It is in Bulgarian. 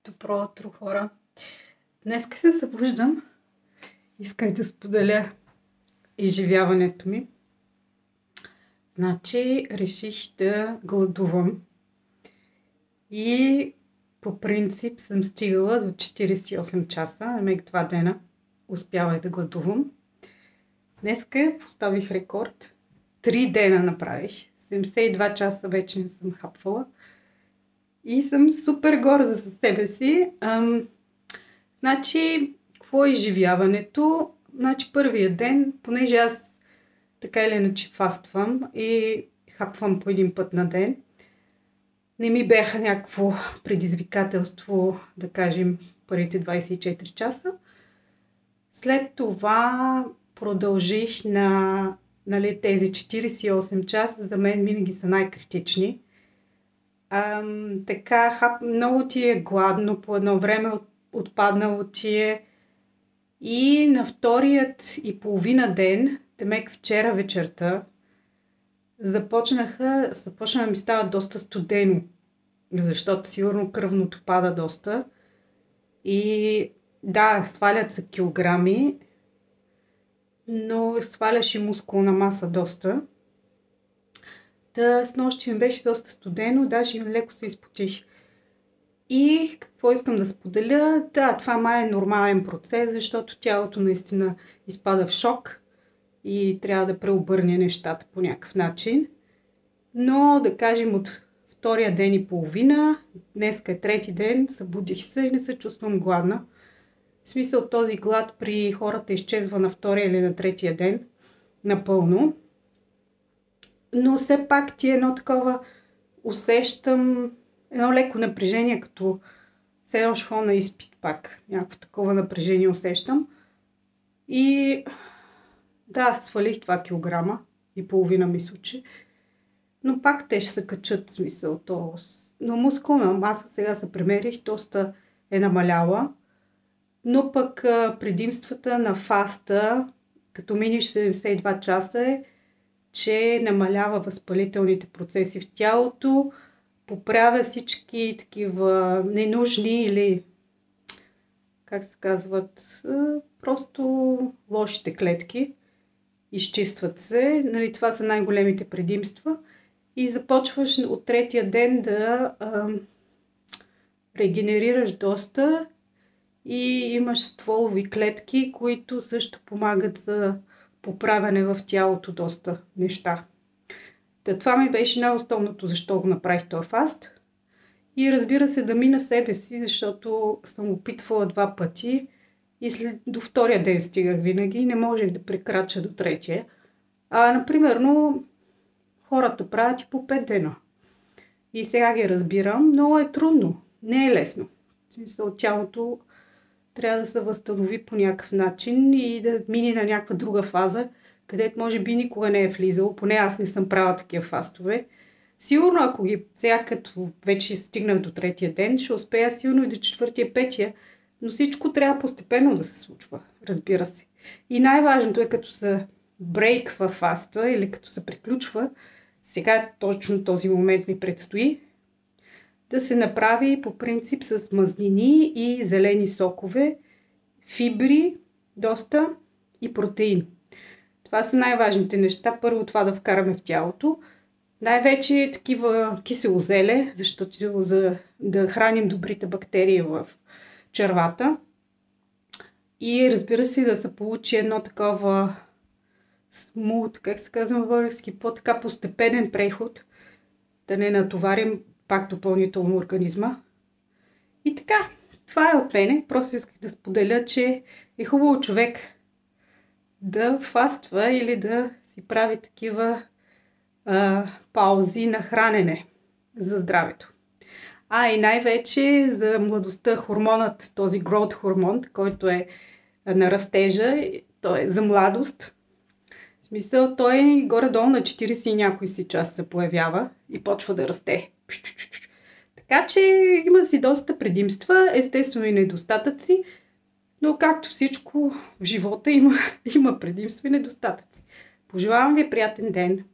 Добро утро, хора! Днес се събуждам. Исках да споделя изживяването ми. Значи, реших да гладувам. И по принцип съм стигала до 48 часа. Намек 2 дена успявах да гладувам. Днеска поставих рекорд. 3 дена направих. 72 часа вече не съм хапвала. И съм супер горда за себе си. Значи, какво е изживяването? Значи, първия ден, понеже аз така или иначе фаствам и хапвам по един път на ден, не ми бяха някакво предизвикателство, да кажем, първите 24 часа. След това продължих на тези 48 часа, за мен винаги са най-критични. Така, много ти е гладно, по едно време отпаднало ти е. И на вторият и половина ден, темек вчера вечерта, започна да ми става доста студено, защото сигурно кръвното пада доста. И да, свалят се килограми, но сваляш и мускулна маса доста. Снощи ми беше доста студено, даже и леко се изпотих. И какво искам да споделя? Да, това май е нормален процес, защото тялото наистина изпада в шок и трябва да преобърне нещата по някакъв начин. Но да кажем от втория ден и половина, днеска е трети ден, събудих се и не се чувствам гладна. В смисъл, този глад при хората изчезва на втория или на третия ден напълно. Но все пак ти едно такова усещам, едно леко напрежение, като все още ходя на изпит пак. Някакво такова напрежение усещам. И да, свалих 2 килограма и половина, мисля, че. Но пак те ще се качат, смисъл. Но мускулна маса сега се премерих, доста е намаляла. Но пък предимствата на фаста, като миниш 72 часа е, че намалява възпалителните процеси в тялото, поправя всички такива ненужни или, как се казват, просто лошите клетки. Изчистват се. Нали, това са най-големите предимства. И започваш от третия ден да регенерираш доста и имаш стволови клетки, които също помагат за поправяне в тялото доста неща. Това ми беше най-основното, защо го направих този фаст. И разбира се, да мина себе си, защото съм опитвала 2 пъти и до втория ден стигах винаги и не можех да прекрача до третия. Например, хората правят и по 5 дена. И сега ги разбирам, но е трудно. Не е лесно. В смисъл, тялото трябва да се възстанови по някакъв начин и да мине на някаква друга фаза, където може би никога не е влизало. Поне аз не съм правила такива фастове. Сигурно, ако сега като вече стигнах до третия ден, ще успея сигурно и до 4-я, 5-я, но всичко трябва постепенно да се случва, разбира се. И най-важното е, като се брейква фаста или като се приключва, сега точно този момент ми предстои, да се направи по принцип с мазнини и зелени сокове, фибри доста и протеин. Това са най-важните неща. Първо това да вкараме в тялото. Най-вече такива киселозеле, защото за да храним добрите бактерии в червата. И разбира се да се получи едно такова смут, как се казва в български, по-така постепенен преход, да не натоварим пак допълнително организма. И така, това е от мене. Просто исках да споделя, че е хубаво човек да фаства или да си прави такива паузи на хранене за здравето. И най-вече за младостта хормонът, този growth хормон, който е на растежа, той е за младост. В смисъл, той горе-долу на 40 и някой си час се появява и почва да расте. Така че има си доста предимства, естествено и недостатъци, но както всичко в живота има предимства и недостатъци. Пожелавам ви приятен ден!